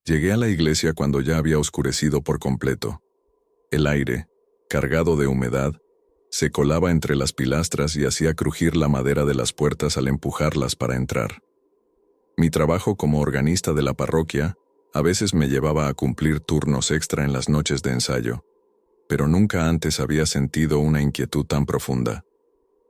Llegué a la iglesia cuando ya había oscurecido por completo. El aire, cargado de humedad, se colaba entre las pilastras y hacía crujir la madera de las puertas al empujarlas para entrar. Mi trabajo como organista de la parroquia a veces me llevaba a cumplir turnos extra en las noches de ensayo, pero nunca antes había sentido una inquietud tan profunda.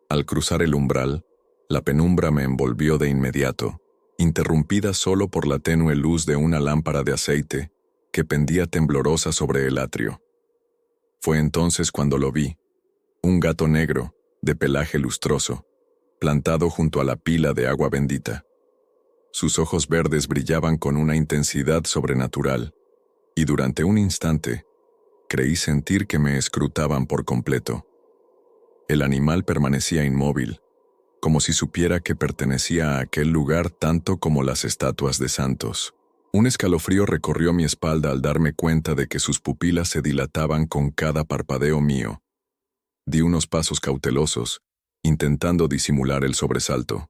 Al cruzar el umbral, la penumbra me envolvió de inmediato, interrumpida solo por la tenue luz de una lámpara de aceite que pendía temblorosa sobre el atrio. Fue entonces cuando lo vi, un gato negro, de pelaje lustroso, plantado junto a la pila de agua bendita. Sus ojos verdes brillaban con una intensidad sobrenatural, y durante un instante, creí sentir que me escrutaban por completo. El animal permanecía inmóvil, como si supiera que pertenecía a aquel lugar tanto como las estatuas de santos. Un escalofrío recorrió mi espalda al darme cuenta de que sus pupilas se dilataban con cada parpadeo mío. Di unos pasos cautelosos, intentando disimular el sobresalto.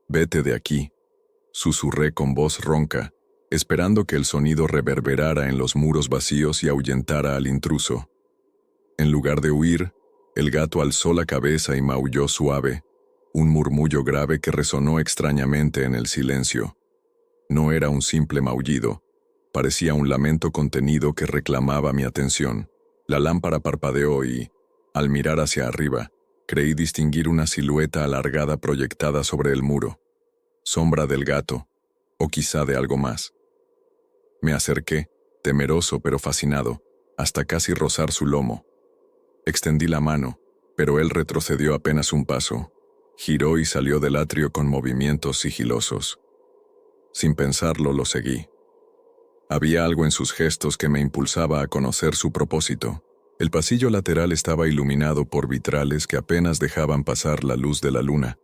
«Vete de aquí», susurré con voz ronca, esperando que el sonido reverberara en los muros vacíos y ahuyentara al intruso. En lugar de huir, el gato alzó la cabeza y maulló suave, un murmullo grave que resonó extrañamente en el silencio. No era un simple maullido, parecía un lamento contenido que reclamaba mi atención. La lámpara parpadeó y, al mirar hacia arriba, creí distinguir una silueta alargada proyectada sobre el muro. Sombra del gato, o quizá de algo más. Me acerqué, temeroso pero fascinado, hasta casi rozar su lomo. Extendí la mano, pero él retrocedió apenas un paso. Giró y salió del atrio con movimientos sigilosos. Sin pensarlo, lo seguí. Había algo en sus gestos que me impulsaba a conocer su propósito. El pasillo lateral estaba iluminado por vitrales que apenas dejaban pasar la luz de la luna,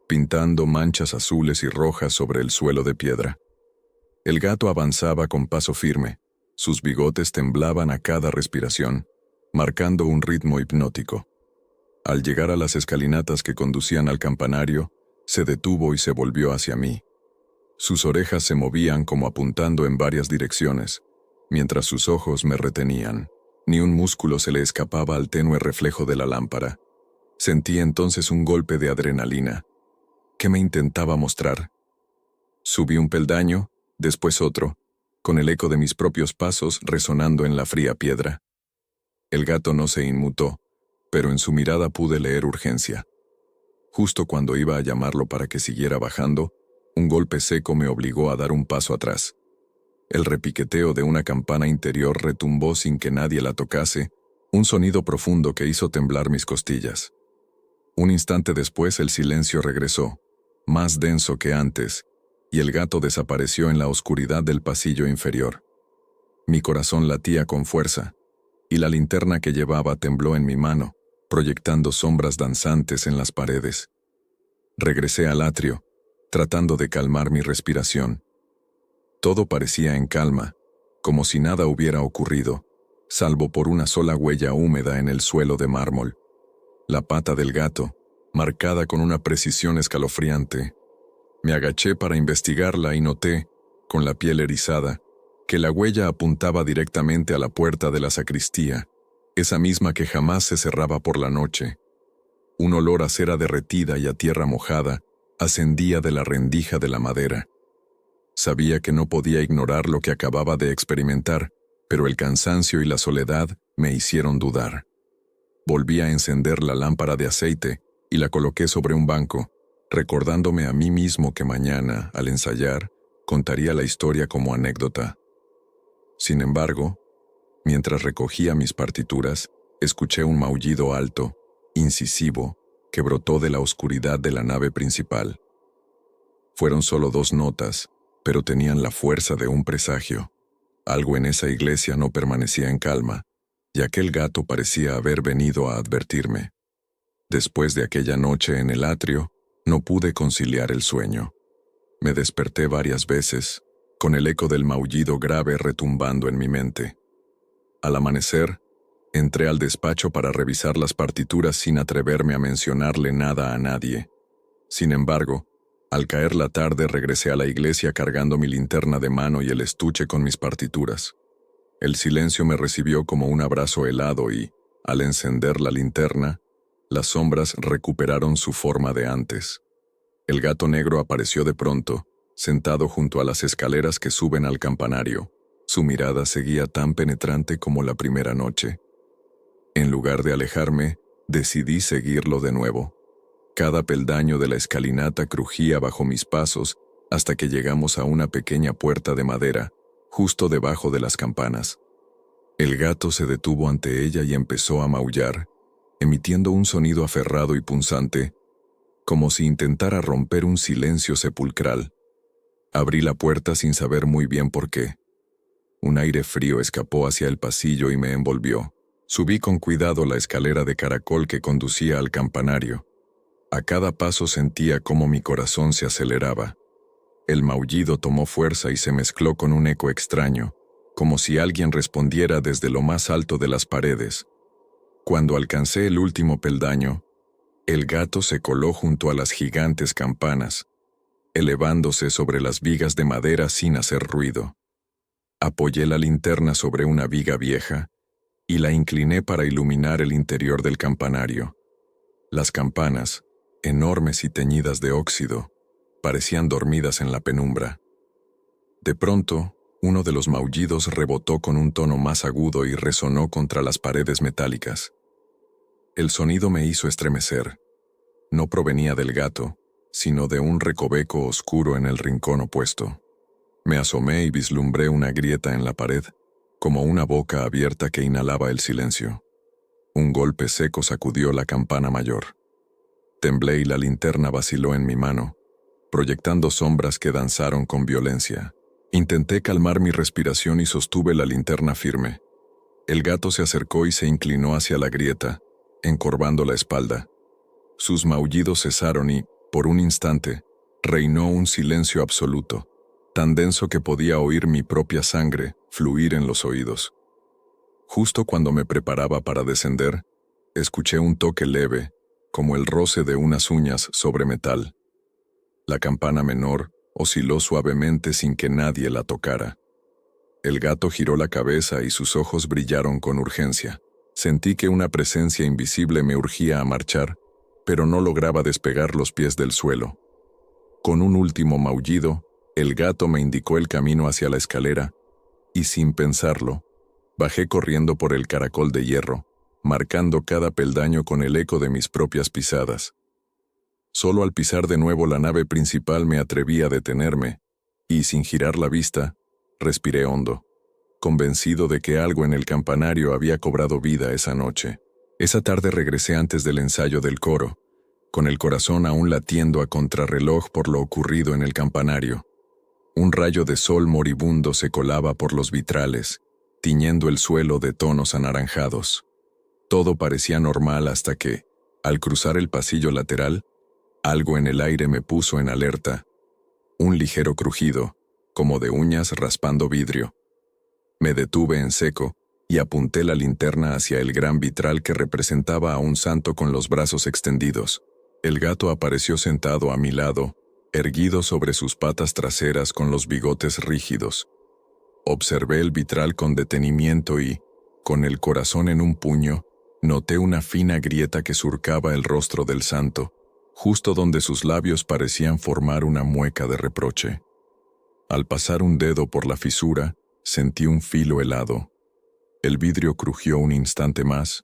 pintando manchas azules y rojas sobre el suelo de piedra. El gato avanzaba con paso firme, sus bigotes temblaban a cada respiración, marcando un ritmo hipnótico. Al llegar a las escalinatas que conducían al campanario, se detuvo y se volvió hacia mí. Sus orejas se movían como apuntando en varias direcciones, mientras sus ojos me retenían. Ni un músculo se le escapaba al tenue reflejo de la lámpara. Sentí entonces un golpe de adrenalina. ¿Qué me intentaba mostrar? Subí un peldaño, después otro, con el eco de mis propios pasos resonando en la fría piedra. El gato no se inmutó, pero en su mirada pude leer urgencia. Justo cuando iba a llamarlo para que siguiera bajando, un golpe seco me obligó a dar un paso atrás. El repiqueteo de una campana interior retumbó sin que nadie la tocase, un sonido profundo que hizo temblar mis costillas. Un instante después el silencio regresó, más denso que antes, y el gato desapareció en la oscuridad del pasillo inferior. Mi corazón latía con fuerza, y la linterna que llevaba tembló en mi mano, proyectando sombras danzantes en las paredes. Regresé al atrio, tratando de calmar mi respiración. Todo parecía en calma, como si nada hubiera ocurrido, salvo por una sola huella húmeda en el suelo de mármol. La pata del gato, marcada con una precisión escalofriante. Me agaché para investigarla y noté, con la piel erizada, que la huella apuntaba directamente a la puerta de la sacristía, esa misma que jamás se cerraba por la noche. Un olor a cera derretida y a tierra mojada ascendía de la rendija de la madera. Sabía que no podía ignorar lo que acababa de experimentar, pero el cansancio y la soledad me hicieron dudar. Volví a encender la lámpara de aceite y la coloqué sobre un banco, recordándome a mí mismo que mañana, al ensayar, contaría la historia como anécdota. Sin embargo, mientras recogía mis partituras, escuché un maullido alto, incisivo, que brotó de la oscuridad de la nave principal. Fueron solo 2 notas, pero tenían la fuerza de un presagio. Algo en esa iglesia no permanecía en calma, y aquel gato parecía haber venido a advertirme. Después de aquella noche en el atrio, no pude conciliar el sueño. Me desperté varias veces, con el eco del maullido grave retumbando en mi mente. Al amanecer, entré al despacho para revisar las partituras sin atreverme a mencionarle nada a nadie. Sin embargo, Al caer la tarde regresé a la iglesia cargando mi linterna de mano y el estuche con mis partituras. El silencio me recibió como un abrazo helado y, al encender la linterna, las sombras recuperaron su forma de antes. El gato negro apareció de pronto, sentado junto a las escaleras que suben al campanario. Su mirada seguía tan penetrante como la primera noche. En lugar de alejarme, decidí seguirlo de nuevo. Cada peldaño de la escalinata crujía bajo mis pasos hasta que llegamos a una pequeña puerta de madera, justo debajo de las campanas. El gato se detuvo ante ella y empezó a maullar, emitiendo un sonido aferrado y punzante, como si intentara romper un silencio sepulcral. Abrí la puerta sin saber muy bien por qué. Un aire frío escapó hacia el pasillo y me envolvió. Subí con cuidado la escalera de caracol que conducía al campanario. A cada paso sentía cómo mi corazón se aceleraba. El maullido tomó fuerza y se mezcló con un eco extraño, como si alguien respondiera desde lo más alto de las paredes. Cuando alcancé el último peldaño, el gato se coló junto a las gigantes campanas, elevándose sobre las vigas de madera sin hacer ruido. Apoyé la linterna sobre una viga vieja y la incliné para iluminar el interior del campanario. Las campanas, enormes y teñidas de óxido, parecían dormidas en la penumbra. De pronto, uno de los maullidos rebotó con un tono más agudo y resonó contra las paredes metálicas. El sonido me hizo estremecer. No provenía del gato, sino de un recoveco oscuro en el rincón opuesto. Me asomé y vislumbré una grieta en la pared, como una boca abierta que inhalaba el silencio. Un golpe seco sacudió la campana mayor. Temblé y la linterna vaciló en mi mano, proyectando sombras que danzaron con violencia. Intenté calmar mi respiración y sostuve la linterna firme. El gato se acercó y se inclinó hacia la grieta, encorvando la espalda. Sus maullidos cesaron y, por un instante, reinó un silencio absoluto, tan denso que podía oír mi propia sangre fluir en los oídos. Justo cuando me preparaba para descender, escuché un toque leve, como el roce de unas uñas sobre metal. La campana menor osciló suavemente sin que nadie la tocara. El gato giró la cabeza y sus ojos brillaron con urgencia. Sentí que una presencia invisible me urgía a marchar, pero no lograba despegar los pies del suelo. Con un último maullido, el gato me indicó el camino hacia la escalera, y sin pensarlo, bajé corriendo por el caracol de hierro, marcando cada peldaño con el eco de mis propias pisadas. Solo al pisar de nuevo la nave principal me atreví a detenerme, y sin girar la vista, respiré hondo, convencido de que algo en el campanario había cobrado vida esa noche. Esa tarde regresé antes del ensayo del coro, con el corazón aún latiendo a contrarreloj por lo ocurrido en el campanario. Un rayo de sol moribundo se colaba por los vitrales, tiñendo el suelo de tonos anaranjados. Todo parecía normal hasta que, al cruzar el pasillo lateral, algo en el aire me puso en alerta. Un ligero crujido, como de uñas raspando vidrio. Me detuve en seco y apunté la linterna hacia el gran vitral que representaba a un santo con los brazos extendidos. El gato apareció sentado a mi lado, erguido sobre sus patas traseras con los bigotes rígidos. Observé el vitral con detenimiento y, con el corazón en un puño, noté una fina grieta que surcaba el rostro del santo, justo donde sus labios parecían formar una mueca de reproche. Al pasar un dedo por la fisura, sentí un filo helado. El vidrio crujió un instante más,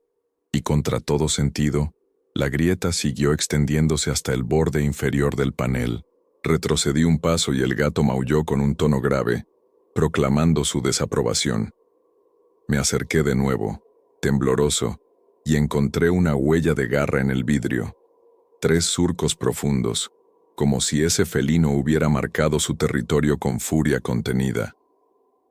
y contra todo sentido, la grieta siguió extendiéndose hasta el borde inferior del panel. Retrocedí un paso y el gato maulló con un tono grave, proclamando su desaprobación. Me acerqué de nuevo, tembloroso, y encontré una huella de garra en el vidrio. 3 surcos profundos, como si ese felino hubiera marcado su territorio con furia contenida.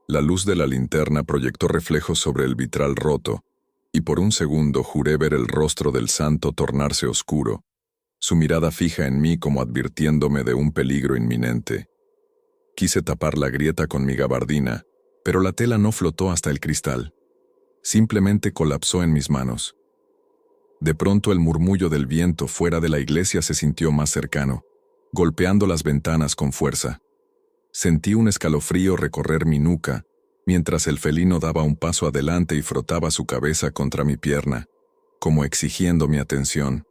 La luz de la linterna proyectó reflejos sobre el vitral roto, y por un segundo juré ver el rostro del santo tornarse oscuro, su mirada fija en mí como advirtiéndome de un peligro inminente. Quise tapar la grieta con mi gabardina, pero la tela no flotó hasta el cristal. Simplemente colapsó en mis manos. De pronto el murmullo del viento fuera de la iglesia se sintió más cercano. golpeando las ventanas con fuerza. Sentí un escalofrío recorrer mi nuca, mientras el felino daba un paso adelante y frotaba su cabeza contra mi pierna, como exigiendo mi atención.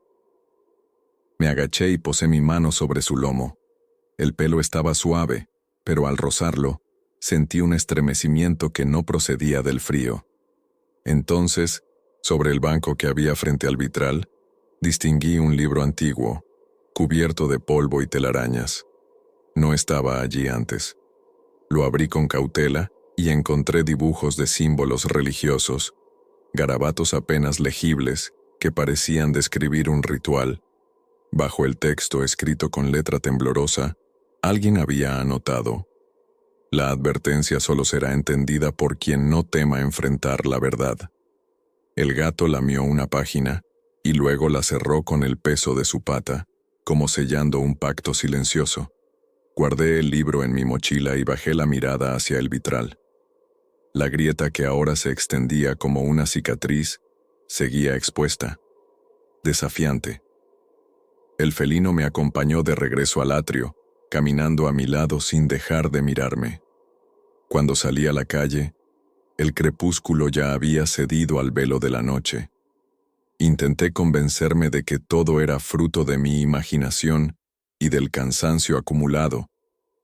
Me agaché y posé mi mano sobre su lomo. El pelo estaba suave, pero al rozarlo, sentí un estremecimiento que no procedía del frío. Entonces, sobre el banco que había frente al vitral, distinguí un libro antiguo, cubierto de polvo y telarañas. No estaba allí antes. Lo abrí con cautela y encontré dibujos de símbolos religiosos, garabatos apenas legibles que parecían describir un ritual. Bajo el texto escrito con letra temblorosa, alguien había anotado: la advertencia solo será entendida por quien no tema enfrentar la verdad. El gato lamió una página y luego la cerró con el peso de su pata, como sellando un pacto silencioso. Guardé el libro en mi mochila y bajé la mirada hacia el vitral. La grieta que ahora se extendía como una cicatriz seguía expuesta, desafiante. El felino me acompañó de regreso al atrio, caminando a mi lado sin dejar de mirarme. Cuando salí a la calle, el crepúsculo ya había cedido al velo de la noche. Intenté convencerme de que todo era fruto de mi imaginación y del cansancio acumulado,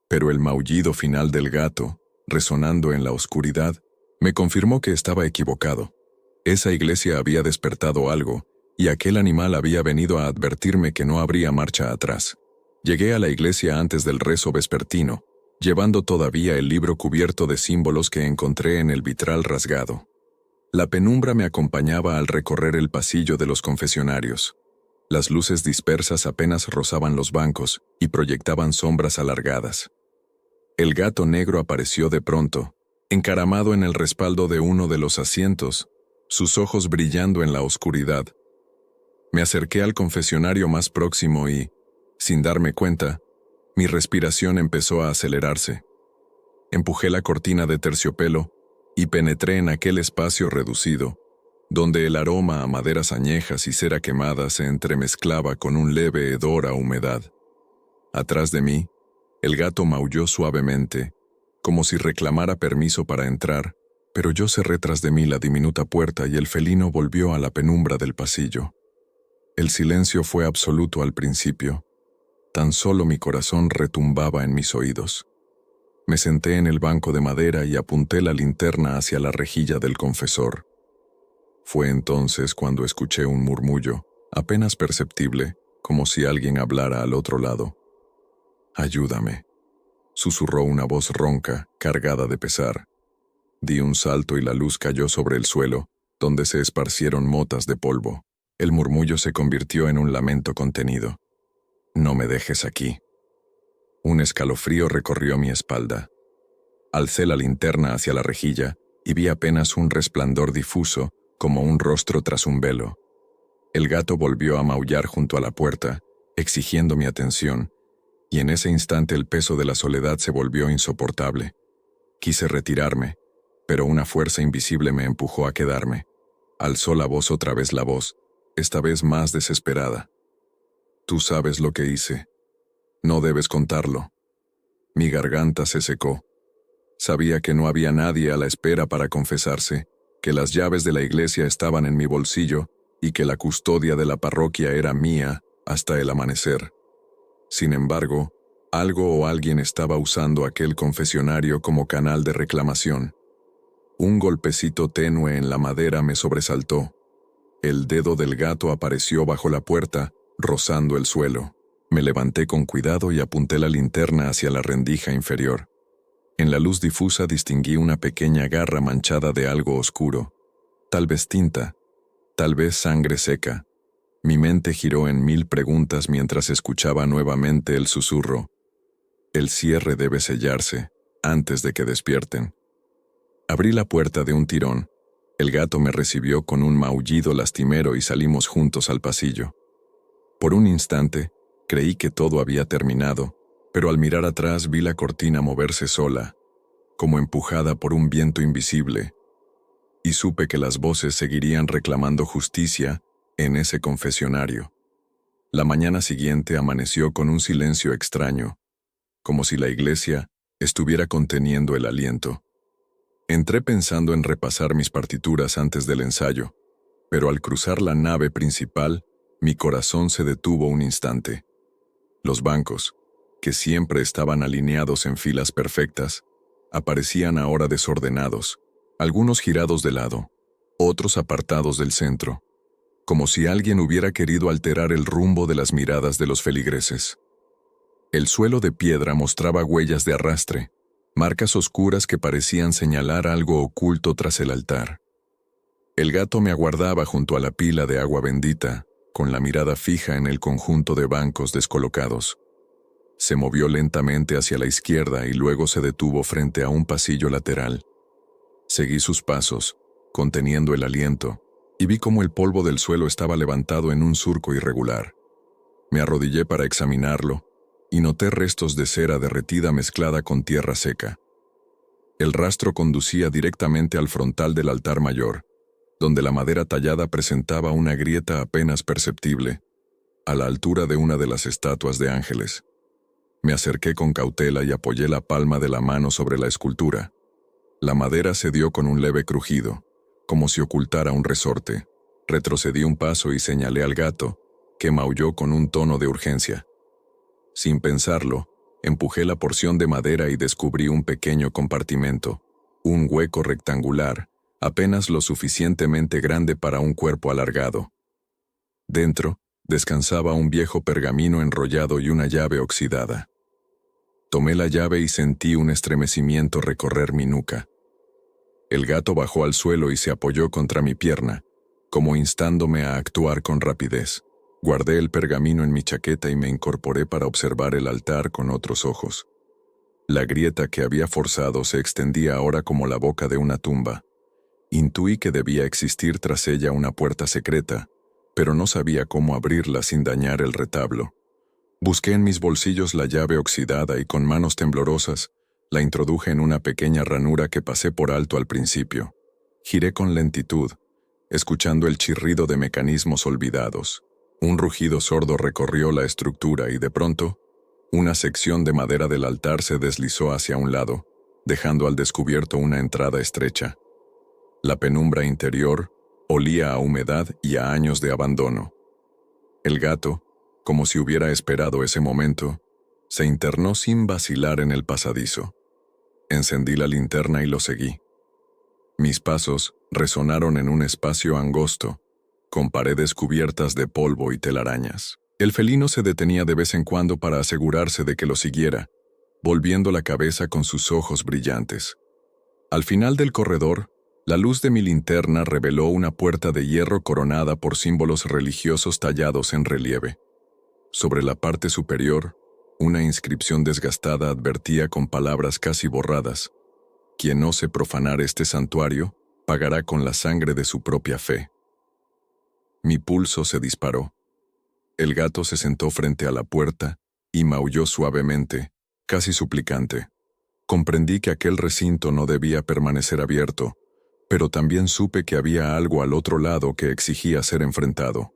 pero el maullido final del gato, resonando en la oscuridad, me confirmó que estaba equivocado. Esa iglesia había despertado algo, y aquel animal había venido a advertirme que no habría marcha atrás. Llegué a la iglesia antes del rezo vespertino, llevando todavía el libro cubierto de símbolos que encontré en el vitral rasgado. La penumbra me acompañaba al recorrer el pasillo de los confesionarios. Las luces dispersas apenas rozaban los bancos y proyectaban sombras alargadas. El gato negro apareció de pronto, encaramado en el respaldo de uno de los asientos, sus ojos brillando en la oscuridad. Me acerqué al confesionario más próximo y, sin darme cuenta, mi respiración empezó a acelerarse. Empujé la cortina de terciopelo y penetré en aquel espacio reducido, donde el aroma a maderas añejas y cera quemada se entremezclaba con un leve hedor a humedad. Atrás de mí, el gato maulló suavemente, como si reclamara permiso para entrar, pero yo cerré tras de mí la diminuta puerta y el felino volvió a la penumbra del pasillo. El silencio fue absoluto al principio. Tan solo mi corazón retumbaba en mis oídos. Me senté en el banco de madera y apunté la linterna hacia la rejilla del confesor. Fue entonces cuando escuché un murmullo, apenas perceptible, como si alguien hablara al otro lado. «Ayúdame», susurró una voz ronca, cargada de pesar. Di un salto y la luz cayó sobre el suelo, donde se esparcieron motas de polvo. El murmullo se convirtió en un lamento contenido. «No me dejes aquí». Un escalofrío recorrió mi espalda. Alcé la linterna hacia la rejilla y vi apenas un resplandor difuso, como un rostro tras un velo. El gato volvió a maullar junto a la puerta, exigiendo mi atención, y en ese instante el peso de la soledad se volvió insoportable. Quise retirarme, pero una fuerza invisible me empujó a quedarme. Alzó la voz otra vez, la voz, esta vez más desesperada. «Tú sabes lo que hice. No debes contarlo». Mi garganta se secó. Sabía que no había nadie a la espera para confesarse, que las llaves de la iglesia estaban en mi bolsillo y que la custodia de la parroquia era mía hasta el amanecer. Sin embargo, algo o alguien estaba usando aquel confesionario como canal de reclamación. Un golpecito tenue en la madera me sobresaltó. El dedo del gato apareció bajo la puerta, rozando el suelo. Me levanté con cuidado y apunté la linterna hacia la rendija inferior. En la luz difusa distinguí una pequeña garra manchada de algo oscuro. Tal vez tinta, tal vez sangre seca. Mi mente giró en mil preguntas mientras escuchaba nuevamente el susurro. El cierre debe sellarse, antes de que despierten. Abrí la puerta de un tirón. El gato me recibió con un maullido lastimero y salimos juntos al pasillo. Por un instante, creí que todo había terminado, pero al mirar atrás vi la cortina moverse sola, como empujada por un viento invisible, y supe que las voces seguirían reclamando justicia en ese confesionario. La mañana siguiente amaneció con un silencio extraño, como si la iglesia estuviera conteniendo el aliento. Entré pensando en repasar mis partituras antes del ensayo, pero al cruzar la nave principal, mi corazón se detuvo un instante. Los bancos, que siempre estaban alineados en filas perfectas, aparecían ahora desordenados, algunos girados de lado, otros apartados del centro, como si alguien hubiera querido alterar el rumbo de las miradas de los feligreses. El suelo de piedra mostraba huellas de arrastre, marcas oscuras que parecían señalar algo oculto tras el altar. El gato me aguardaba junto a la pila de agua bendita, con la mirada fija en el conjunto de bancos descolocados. Se movió lentamente hacia la izquierda y luego se detuvo frente a un pasillo lateral. Seguí sus pasos, conteniendo el aliento, y vi cómo el polvo del suelo estaba levantado en un surco irregular. Me arrodillé para examinarlo, y noté restos de cera derretida mezclada con tierra seca. El rastro conducía directamente al frontal del altar mayor, donde la madera tallada presentaba una grieta apenas perceptible, a la altura de una de las estatuas de ángeles. Me acerqué con cautela y apoyé la palma de la mano sobre la escultura. La madera cedió con un leve crujido, como si ocultara un resorte. Retrocedí un paso y señalé al gato, que maulló con un tono de urgencia. Sin pensarlo, empujé la porción de madera y descubrí un pequeño compartimento, un hueco rectangular, apenas lo suficientemente grande para un cuerpo alargado. Dentro, descansaba un viejo pergamino enrollado y una llave oxidada. Tomé la llave y sentí un estremecimiento recorrer mi nuca. El gato bajó al suelo y se apoyó contra mi pierna, como instándome a actuar con rapidez. Guardé el pergamino en mi chaqueta y me incorporé para observar el altar con otros ojos. La grieta que había forzado se extendía ahora como la boca de una tumba. Intuí que debía existir tras ella una puerta secreta, pero no sabía cómo abrirla sin dañar el retablo. Busqué en mis bolsillos la llave oxidada y con manos temblorosas la introduje en una pequeña ranura que pasé por alto al principio. Giré con lentitud, escuchando el chirrido de mecanismos olvidados. Un rugido sordo recorrió la estructura y de pronto, una sección de madera del altar se deslizó hacia un lado, dejando al descubierto una entrada estrecha. La penumbra interior olía a humedad y a años de abandono. El gato, como si hubiera esperado ese momento, se internó sin vacilar en el pasadizo. Encendí la linterna y lo seguí. Mis pasos resonaron en un espacio angosto, con paredes cubiertas de polvo y telarañas. El felino se detenía de vez en cuando para asegurarse de que lo siguiera, volviendo la cabeza con sus ojos brillantes. Al final del corredor, la luz de mi linterna reveló una puerta de hierro coronada por símbolos religiosos tallados en relieve. Sobre la parte superior, una inscripción desgastada advertía con palabras casi borradas: «Quien ose profanar este santuario, pagará con la sangre de su propia fe». Mi pulso se disparó. El gato se sentó frente a la puerta y maulló suavemente, casi suplicante. Comprendí que aquel recinto no debía permanecer abierto, pero también supe que había algo al otro lado que exigía ser enfrentado.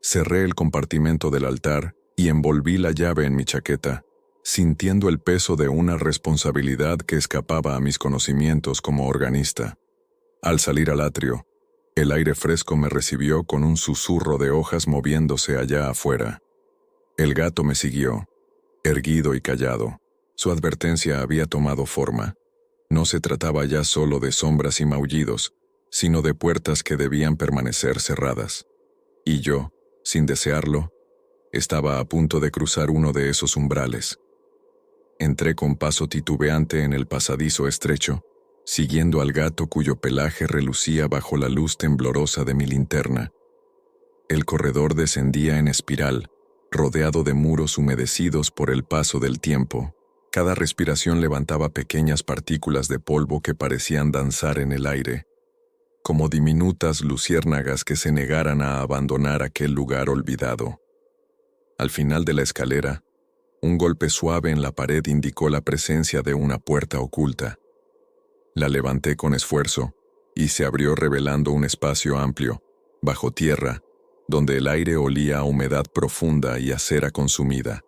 Cerré el compartimento del altar y envolví la llave en mi chaqueta, sintiendo el peso de una responsabilidad que escapaba a mis conocimientos como organista. Al salir al atrio, el aire fresco me recibió con un susurro de hojas moviéndose allá afuera. El gato me siguió, erguido y callado. Su advertencia había tomado forma. No se trataba ya solo de sombras y maullidos, sino de puertas que debían permanecer cerradas. Y yo, sin desearlo, estaba a punto de cruzar uno de esos umbrales. Entré con paso titubeante en el pasadizo estrecho, siguiendo al gato cuyo pelaje relucía bajo la luz temblorosa de mi linterna. El corredor descendía en espiral, rodeado de muros humedecidos por el paso del tiempo. Cada respiración levantaba pequeñas partículas de polvo que parecían danzar en el aire, como diminutas luciérnagas que se negaran a abandonar aquel lugar olvidado. Al final de la escalera, un golpe suave en la pared indicó la presencia de una puerta oculta. La levanté con esfuerzo y se abrió revelando un espacio amplio, bajo tierra, donde el aire olía a humedad profunda y a cera consumida.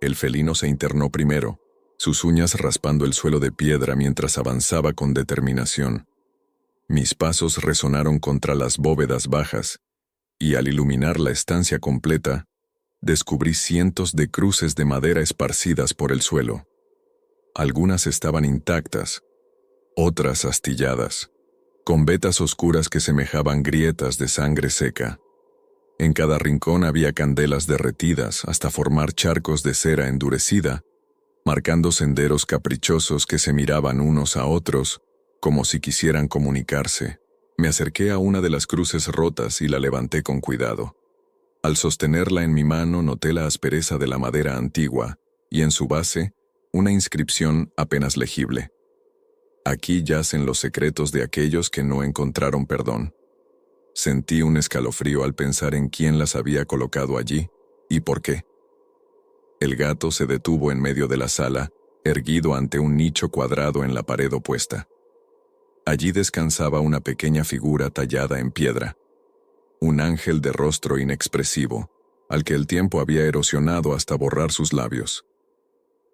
El felino se internó primero, sus uñas raspando el suelo de piedra mientras avanzaba con determinación. Mis pasos resonaron contra las bóvedas bajas, y al iluminar la estancia completa, descubrí cientos de cruces de madera esparcidas por el suelo. Algunas estaban intactas, otras astilladas, con vetas oscuras que semejaban grietas de sangre seca. En cada rincón había candelas derretidas hasta formar charcos de cera endurecida, marcando senderos caprichosos que se miraban unos a otros, como si quisieran comunicarse. Me acerqué a una de las cruces rotas y la levanté con cuidado. Al sostenerla en mi mano noté la aspereza de la madera antigua y en su base una inscripción apenas legible. Aquí yacen los secretos de aquellos que no encontraron perdón. Sentí un escalofrío al pensar en quién las había colocado allí y por qué. El gato se detuvo en medio de la sala, erguido ante un nicho cuadrado en la pared opuesta. Allí descansaba una pequeña figura tallada en piedra. Un ángel de rostro inexpresivo, al que el tiempo había erosionado hasta borrar sus labios.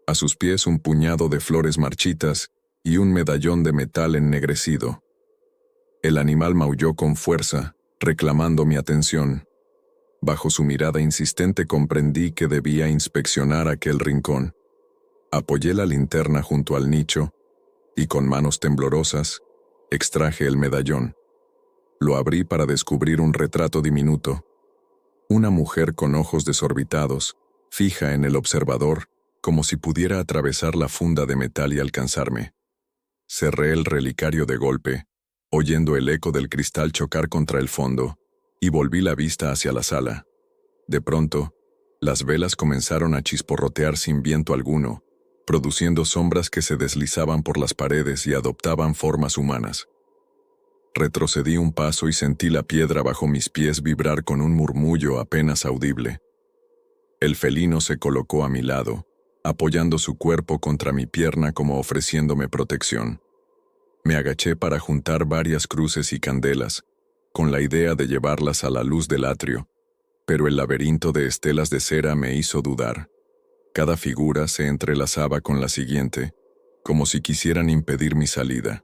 A sus pies un puñado de flores marchitas y un medallón de metal ennegrecido. El animal maulló con fuerza, reclamando mi atención. Bajo su mirada insistente comprendí que debía inspeccionar aquel rincón. Apoyé la linterna junto al nicho y con manos temblorosas extraje el medallón. Lo abrí para descubrir un retrato diminuto. Una mujer con ojos desorbitados, fija en el observador, como si pudiera atravesar la funda de metal y alcanzarme. Cerré el relicario de golpe, oyendo el eco del cristal chocar contra el fondo, y volví la vista hacia la sala. De pronto, las velas comenzaron a chisporrotear sin viento alguno, produciendo sombras que se deslizaban por las paredes y adoptaban formas humanas. Retrocedí un paso y sentí la piedra bajo mis pies vibrar con un murmullo apenas audible. El felino se colocó a mi lado, apoyando su cuerpo contra mi pierna como ofreciéndome protección. Me agaché para juntar varias cruces y candelas, con la idea de llevarlas a la luz del atrio, pero el laberinto de estelas de cera me hizo dudar. Cada figura se entrelazaba con la siguiente, como si quisieran impedir mi salida.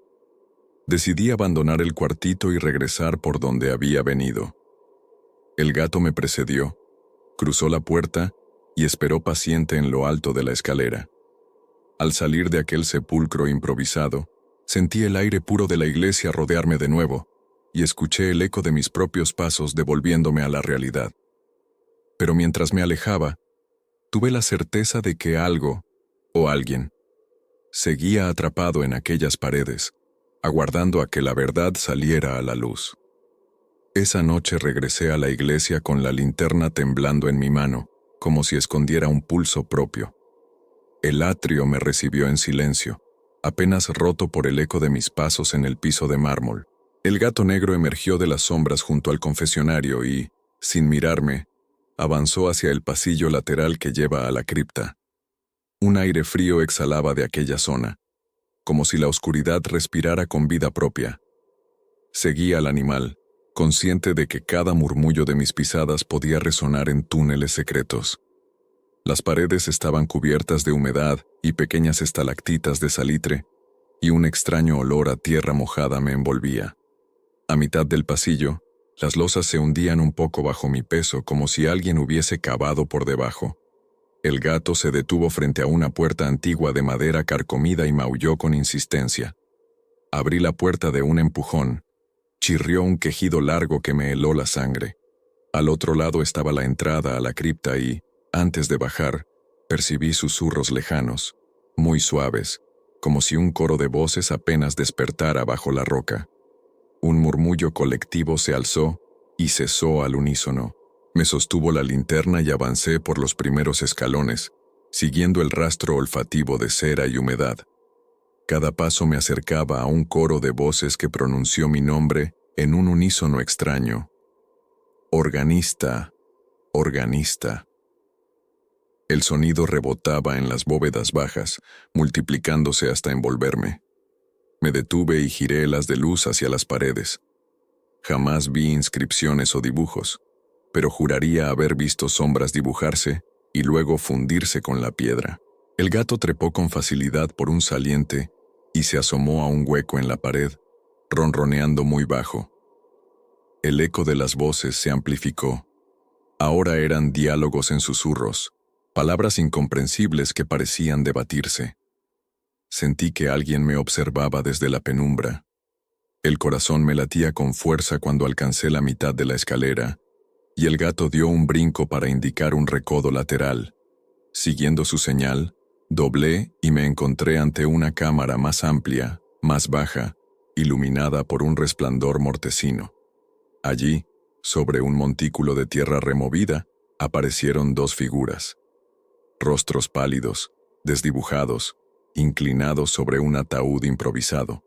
Decidí abandonar el cuartito y regresar por donde había venido. El gato me precedió, cruzó la puerta y esperó paciente en lo alto de la escalera. Al salir de aquel sepulcro improvisado, sentí el aire puro de la iglesia rodearme de nuevo y escuché el eco de mis propios pasos devolviéndome a la realidad. Pero mientras me alejaba, tuve la certeza de que algo, o alguien, seguía atrapado en aquellas paredes, aguardando a que la verdad saliera a la luz. Esa noche regresé a la iglesia con la linterna temblando en mi mano, como si escondiera un pulso propio. El atrio me recibió en silencio, apenas roto por el eco de mis pasos en el piso de mármol. El gato negro emergió de las sombras junto al confesionario y, sin mirarme, avanzó hacia el pasillo lateral que lleva a la cripta. Un aire frío exhalaba de aquella zona, como si la oscuridad respirara con vida propia. Seguí al animal, consciente de que cada murmullo de mis pisadas podía resonar en túneles secretos. Las paredes estaban cubiertas de humedad y pequeñas estalactitas de salitre, y un extraño olor a tierra mojada me envolvía. A mitad del pasillo, las losas se hundían un poco bajo mi peso como si alguien hubiese cavado por debajo. El gato se detuvo frente a una puerta antigua de madera carcomida y maulló con insistencia. Abrí la puerta de un empujón. Chirrió un quejido largo que me heló la sangre. Al otro lado estaba la entrada a la cripta y, antes de bajar, percibí susurros lejanos, muy suaves, como si un coro de voces apenas despertara bajo la roca. Un murmullo colectivo se alzó y cesó al unísono. Me sostuvo la linterna y avancé por los primeros escalones, siguiendo el rastro olfativo de cera y humedad. Cada paso me acercaba a un coro de voces que pronunció mi nombre en un unísono extraño. Organista, organista. El sonido rebotaba en las bóvedas bajas, multiplicándose hasta envolverme. Me detuve y giré el haz de luz hacia las paredes. Jamás vi inscripciones o dibujos, pero juraría haber visto sombras dibujarse y luego fundirse con la piedra. El gato trepó con facilidad por un saliente y se asomó a un hueco en la pared, ronroneando muy bajo. El eco de las voces se amplificó. Ahora eran diálogos en susurros, palabras incomprensibles que parecían debatirse. Sentí que alguien me observaba desde la penumbra. El corazón me latía con fuerza cuando alcancé la mitad de la escalera, y el gato dio un brinco para indicar un recodo lateral. Siguiendo su señal, doblé y me encontré ante una cámara más amplia, más baja, iluminada por un resplandor mortecino. Allí, sobre un montículo de tierra removida, aparecieron dos figuras. Rostros pálidos, desdibujados, inclinados sobre un ataúd improvisado.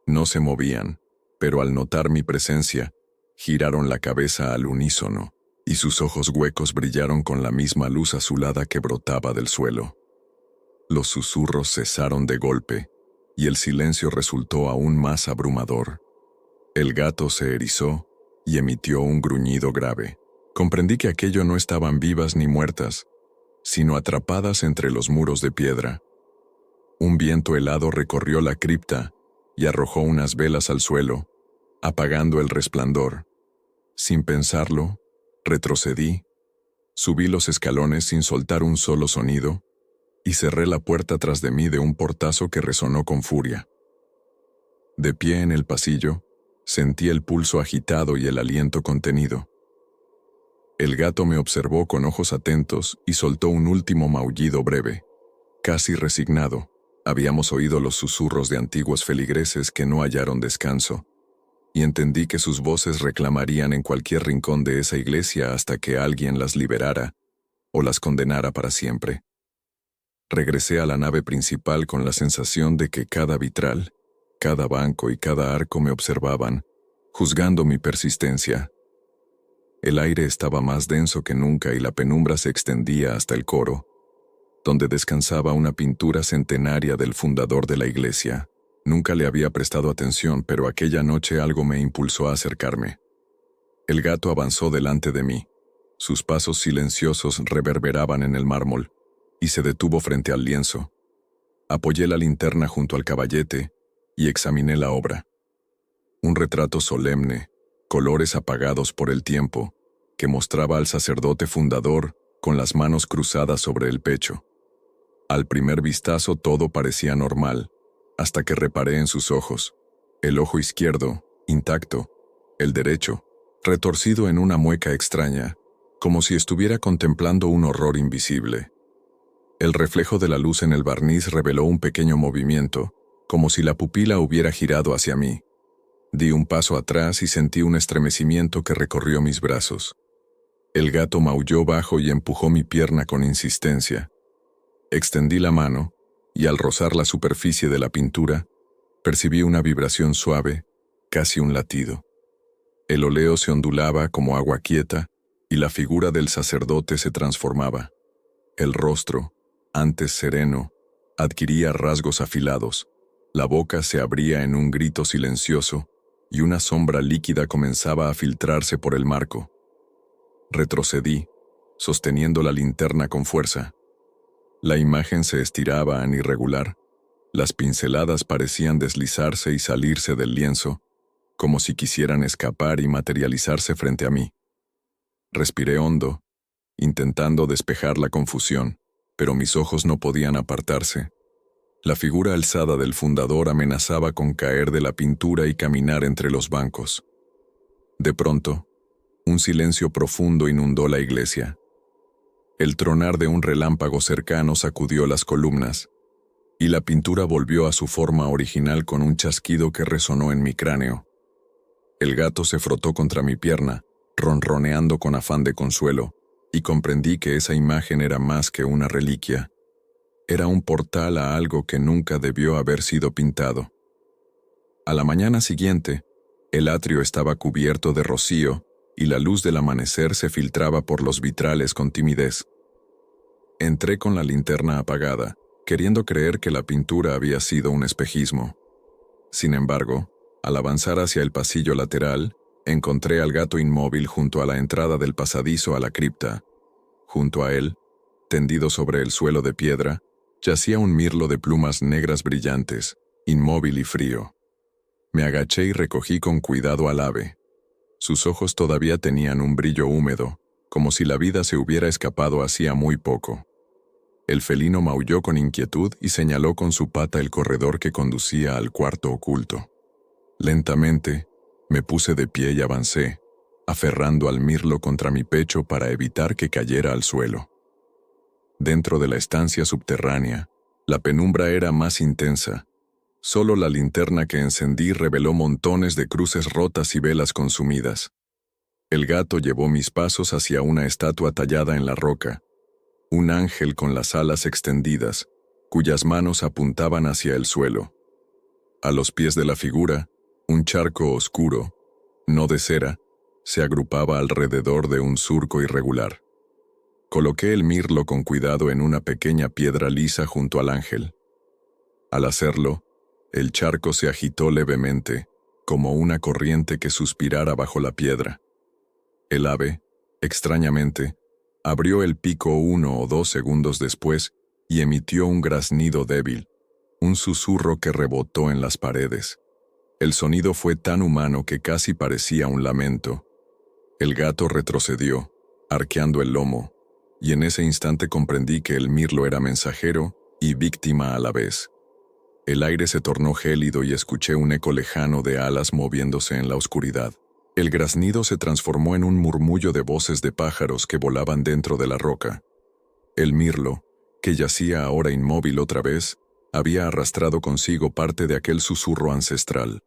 No se movían, pero al notar mi presencia, giraron la cabeza al unísono, y sus ojos huecos brillaron con la misma luz azulada que brotaba del suelo. Los susurros cesaron de golpe, y el silencio resultó aún más abrumador. El gato se erizó y emitió un gruñido grave. Comprendí que aquello no estaban vivas ni muertas, sino atrapadas entre los muros de piedra. Un viento helado recorrió la cripta y arrojó unas velas al suelo, apagando el resplandor. Sin pensarlo, retrocedí, subí los escalones sin soltar un solo sonido y cerré la puerta tras de mí de un portazo que resonó con furia. De pie en el pasillo, sentí el pulso agitado y el aliento contenido. El gato me observó con ojos atentos y soltó un último maullido breve. Casi resignado, habíamos oído los susurros de antiguos feligreses que no hallaron descanso, y entendí que sus voces reclamarían en cualquier rincón de esa iglesia hasta que alguien las liberara o las condenara para siempre. Regresé a la nave principal con la sensación de que cada vitral, cada banco y cada arco me observaban, juzgando mi persistencia. El aire estaba más denso que nunca y la penumbra se extendía hasta el coro, donde descansaba una pintura centenaria del fundador de la iglesia. Nunca le había prestado atención, pero aquella noche algo me impulsó a acercarme. El gato avanzó delante de mí. Sus pasos silenciosos reverberaban en el mármol, y se detuvo frente al lienzo. Apoyé la linterna junto al caballete y examiné la obra. Un retrato solemne, colores apagados por el tiempo, que mostraba al sacerdote fundador con las manos cruzadas sobre el pecho. Al primer vistazo todo parecía normal, hasta que reparé en sus ojos. El ojo izquierdo, intacto, el derecho, retorcido en una mueca extraña, como si estuviera contemplando un horror invisible. El reflejo de la luz en el barniz reveló un pequeño movimiento, como si la pupila hubiera girado hacia mí. Di un paso atrás y sentí un estremecimiento que recorrió mis brazos. El gato maulló bajo y empujó mi pierna con insistencia. Extendí la mano, y al rozar la superficie de la pintura, percibí una vibración suave, casi un latido. El óleo se ondulaba como agua quieta, y la figura del sacerdote se transformaba. El rostro, antes sereno, adquiría rasgos afilados. La boca se abría en un grito silencioso, y una sombra líquida comenzaba a filtrarse por el marco. Retrocedí, sosteniendo la linterna con fuerza. La imagen se estiraba en irregular. Las pinceladas parecían deslizarse y salirse del lienzo, como si quisieran escapar y materializarse frente a mí. Respiré hondo, intentando despejar la confusión, pero mis ojos no podían apartarse. La figura alzada del fundador amenazaba con caer de la pintura y caminar entre los bancos. De pronto, un silencio profundo inundó la iglesia. El tronar de un relámpago cercano sacudió las columnas, y la pintura volvió a su forma original con un chasquido que resonó en mi cráneo. El gato se frotó contra mi pierna, ronroneando con afán de consuelo, y comprendí que esa imagen era más que una reliquia. Era un portal a algo que nunca debió haber sido pintado. A la mañana siguiente, el atrio estaba cubierto de rocío y la luz del amanecer se filtraba por los vitrales con timidez. Entré con la linterna apagada, queriendo creer que la pintura había sido un espejismo. Sin embargo, al avanzar hacia el pasillo lateral, Encontré al gato inmóvil junto a la entrada del pasadizo a la cripta. Junto a él, tendido sobre el suelo de piedra, yacía un mirlo de plumas negras brillantes, inmóvil y frío. Me agaché y recogí con cuidado al ave. Sus ojos todavía tenían un brillo húmedo, como si la vida se hubiera escapado hacía muy poco. El felino maulló con inquietud y señaló con su pata el corredor que conducía al cuarto oculto. Lentamente, me puse de pie y avancé, aferrando al mirlo contra mi pecho para evitar que cayera al suelo. Dentro de la estancia subterránea, la penumbra era más intensa. Solo la linterna que encendí reveló montones de cruces rotas y velas consumidas. El gato llevó mis pasos hacia una estatua tallada en la roca, un ángel con las alas extendidas, cuyas manos apuntaban hacia el suelo. A los pies de la figura, un charco oscuro, no de cera, se agrupaba alrededor de un surco irregular. Coloqué el mirlo con cuidado en una pequeña piedra lisa junto al ángel. Al hacerlo, el charco se agitó levemente, como una corriente que suspirara bajo la piedra. El ave, extrañamente, abrió el pico 1 o 2 segundos después y emitió un graznido débil, un susurro que rebotó en las paredes. El sonido fue tan humano que casi parecía un lamento. El gato retrocedió, arqueando el lomo, y en ese instante comprendí que el mirlo era mensajero y víctima a la vez. El aire se tornó gélido y escuché un eco lejano de alas moviéndose en la oscuridad. El graznido se transformó en un murmullo de voces de pájaros que volaban dentro de la roca. El mirlo, que yacía ahora inmóvil otra vez, había arrastrado consigo parte de aquel susurro ancestral.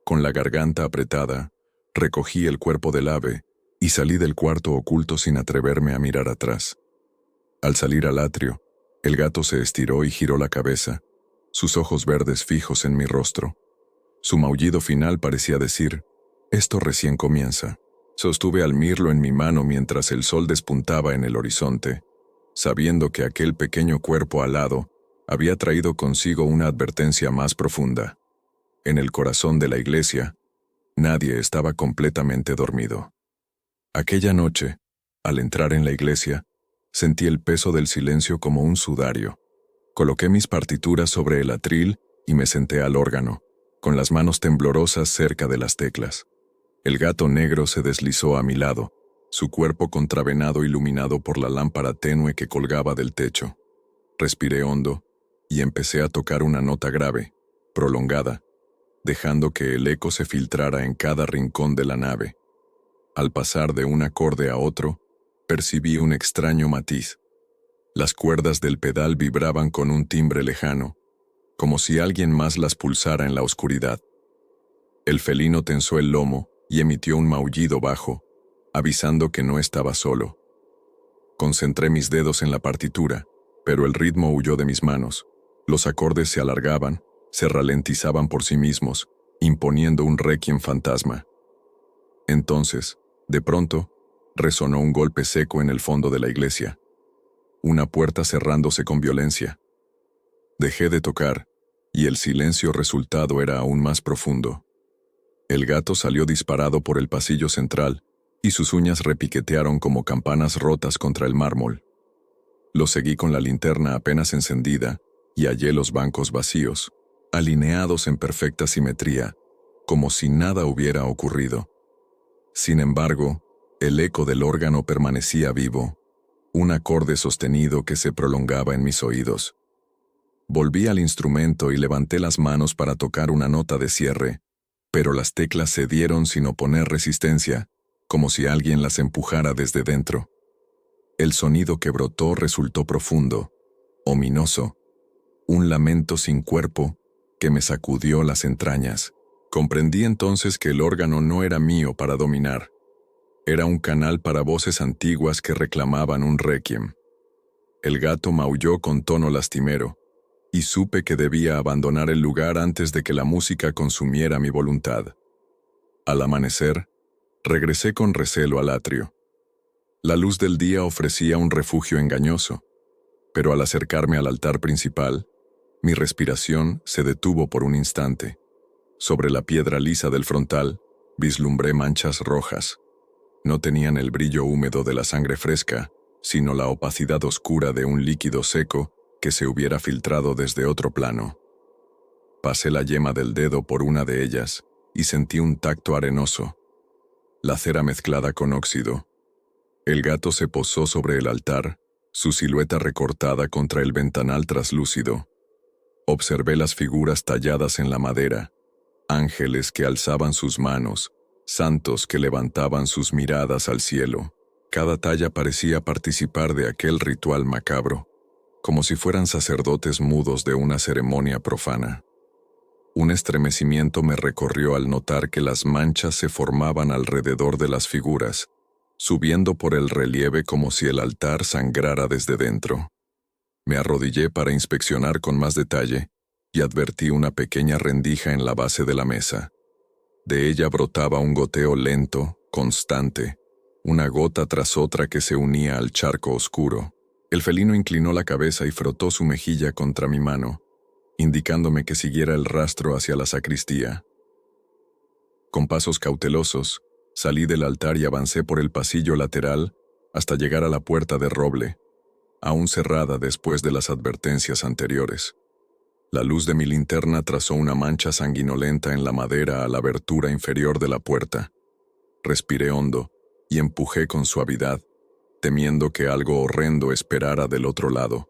Con la garganta apretada, recogí el cuerpo del ave y salí del cuarto oculto sin atreverme a mirar atrás. Al salir al atrio, el gato se estiró y giró la cabeza, sus ojos verdes fijos en mi rostro. Su maullido final parecía decir: «Esto recién comienza». Sostuve al mirlo en mi mano mientras el sol despuntaba en el horizonte, sabiendo que aquel pequeño cuerpo alado había traído consigo una advertencia más profunda. En el corazón de la iglesia, nadie estaba completamente dormido. Aquella noche, al entrar en la iglesia, sentí el peso del silencio como un sudario. Coloqué mis partituras sobre el atril y me senté al órgano, con las manos temblorosas cerca de las teclas. El gato negro se deslizó a mi lado, su cuerpo contravenado iluminado por la lámpara tenue que colgaba del techo. Respiré hondo y empecé a tocar una nota grave, prolongada, dejando que el eco se filtrara en cada rincón de la nave. Al pasar de un acorde a otro, percibí un extraño matiz. Las cuerdas del pedal vibraban con un timbre lejano, como si alguien más las pulsara en la oscuridad. El felino tensó el lomo y emitió un maullido bajo, avisando que no estaba solo. Concentré mis dedos en la partitura, pero el ritmo huyó de mis manos. Los acordes se alargaban, se ralentizaban por sí mismos, imponiendo un requiem fantasma. Entonces, de pronto, resonó un golpe seco en el fondo de la iglesia. Una puerta cerrándose con violencia. Dejé de tocar, y el silencio resultado era aún más profundo. El gato salió disparado por el pasillo central, y sus uñas repiquetearon como campanas rotas contra el mármol. Lo seguí con la linterna apenas encendida, y hallé los bancos vacíos, alineados en perfecta simetría, como si nada hubiera ocurrido. Sin embargo, el eco del órgano permanecía vivo, un acorde sostenido que se prolongaba en mis oídos. Volví al instrumento y levanté las manos para tocar una nota de cierre, pero las teclas cedieron sin oponer resistencia, como si alguien las empujara desde dentro. El sonido que brotó resultó profundo, ominoso, un lamento sin cuerpo que me sacudió las entrañas. Comprendí entonces que el órgano no era mío para dominar. Era un canal para voces antiguas que reclamaban un requiem. El gato maulló con tono lastimero, y supe que debía abandonar el lugar antes de que la música consumiera mi voluntad. Al amanecer, regresé con recelo al atrio. La luz del día ofrecía un refugio engañoso, pero al acercarme al altar principal, mi respiración se detuvo por un instante. Sobre la piedra lisa del frontal, Vislumbré manchas rojas. No tenían el brillo húmedo de la sangre fresca, sino la opacidad oscura de un líquido seco que se hubiera filtrado desde otro plano. Pasé la yema del dedo por una de ellas y sentí un tacto arenoso, la cera mezclada con óxido. El gato se posó sobre el altar, su silueta recortada contra el ventanal traslúcido. Observé las figuras talladas en la madera, ángeles que alzaban sus manos, santos que levantaban sus miradas al cielo. Cada talla parecía participar de aquel ritual macabro, como si fueran sacerdotes mudos de una ceremonia profana. Un estremecimiento me recorrió al notar que las manchas se formaban alrededor de las figuras, subiendo por el relieve como si el altar sangrara desde dentro. Me arrodillé para inspeccionar con más detalle y advertí una pequeña rendija en la base de la mesa. De ella brotaba un goteo lento, constante, una gota tras otra que se unía al charco oscuro. El felino inclinó la cabeza y frotó su mejilla contra mi mano, indicándome que siguiera el rastro hacia la sacristía. Con pasos cautelosos, salí del altar y avancé por el pasillo lateral hasta llegar a la puerta de roble, aún cerrada después de las advertencias anteriores. La luz de mi linterna trazó una mancha sanguinolenta en la madera a la abertura inferior de la puerta. Respiré hondo y empujé con suavidad, temiendo que algo horrendo esperara del otro lado.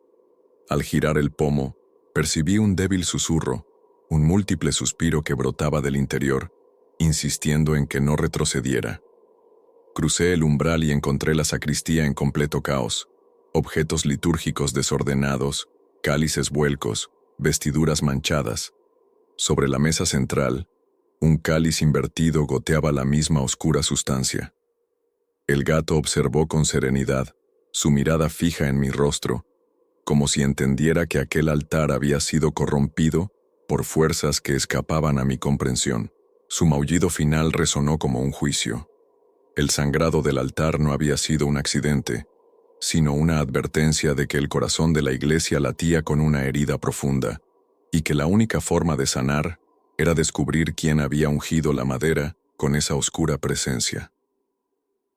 Al girar el pomo, percibí un débil susurro, un múltiple suspiro que brotaba del interior, insistiendo en que no retrocediera. Crucé el umbral y encontré la sacristía en completo caos, objetos litúrgicos desordenados, cálices vuelcos, vestiduras manchadas. Sobre la mesa central, un cáliz invertido goteaba la misma oscura sustancia. El gato observó con serenidad, su mirada fija en mi rostro, como si entendiera que aquel altar había sido corrompido por fuerzas que escapaban a mi comprensión. Su maullido final resonó como un juicio. El sangrado del altar no había sido un accidente, sino una advertencia de que el corazón de la iglesia latía con una herida profunda, y que la única forma de sanar era descubrir quién había ungido la madera con esa oscura presencia.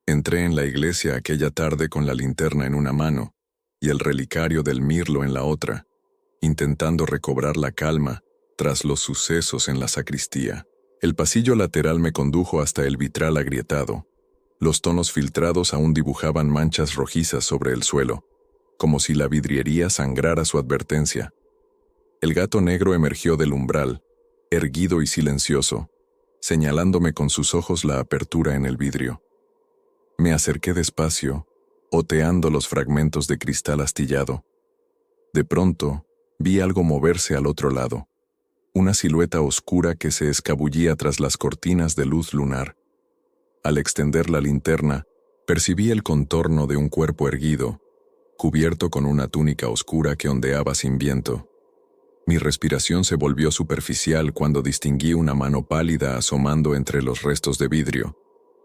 Entré en la iglesia aquella tarde con la linterna en una mano y el relicario del mirlo en la otra, intentando recobrar la calma tras los sucesos en la sacristía. El pasillo lateral me condujo hasta el vitral agrietado. Los tonos filtrados aún dibujaban manchas rojizas sobre el suelo, como si la vidriería sangrara su advertencia. El gato negro emergió del umbral, erguido y silencioso, señalándome con sus ojos la apertura en el vidrio. Me acerqué despacio, oteando los fragmentos de cristal astillado. De pronto, vi algo moverse al otro lado, una silueta oscura que se escabullía tras las cortinas de luz lunar. Al extender la linterna, percibí el contorno de un cuerpo erguido, cubierto con una túnica oscura que ondeaba sin viento. Mi respiración se volvió superficial cuando distinguí una mano pálida asomando entre los restos de vidrio,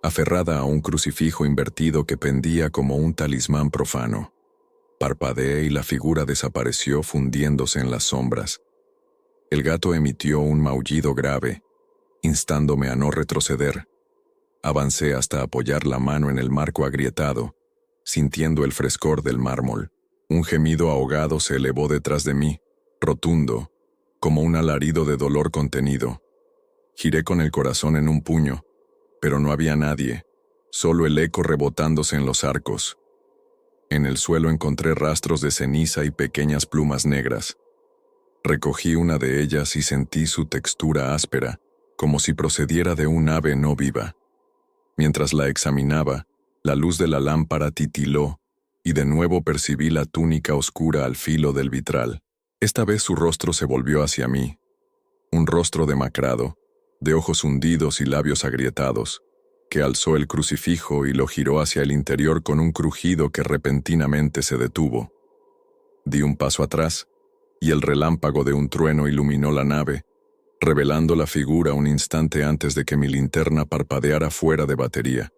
aferrada a un crucifijo invertido que pendía como un talismán profano. Parpadeé y la figura desapareció fundiéndose en las sombras. El gato emitió un maullido grave, instándome a no retroceder. Avancé hasta apoyar la mano en el marco agrietado, sintiendo el frescor del mármol. Un gemido ahogado se elevó detrás de mí, rotundo, como un alarido de dolor contenido. Giré con el corazón en un puño, pero no había nadie, solo el eco rebotándose en los arcos. En el suelo encontré rastros de ceniza y pequeñas plumas negras. Recogí una de ellas y sentí su textura áspera, como si procediera de un ave no viva. Mientras la examinaba, la luz de la lámpara titiló, y de nuevo percibí la túnica oscura al filo del vitral. Esta vez su rostro se volvió hacia mí. Un rostro demacrado, de ojos hundidos y labios agrietados, que alzó el crucifijo y lo giró hacia el interior con un crujido que repentinamente se detuvo. Di un paso atrás, y el relámpago de un trueno iluminó la nave, revelando la figura un instante antes de que mi linterna parpadeara fuera de batería.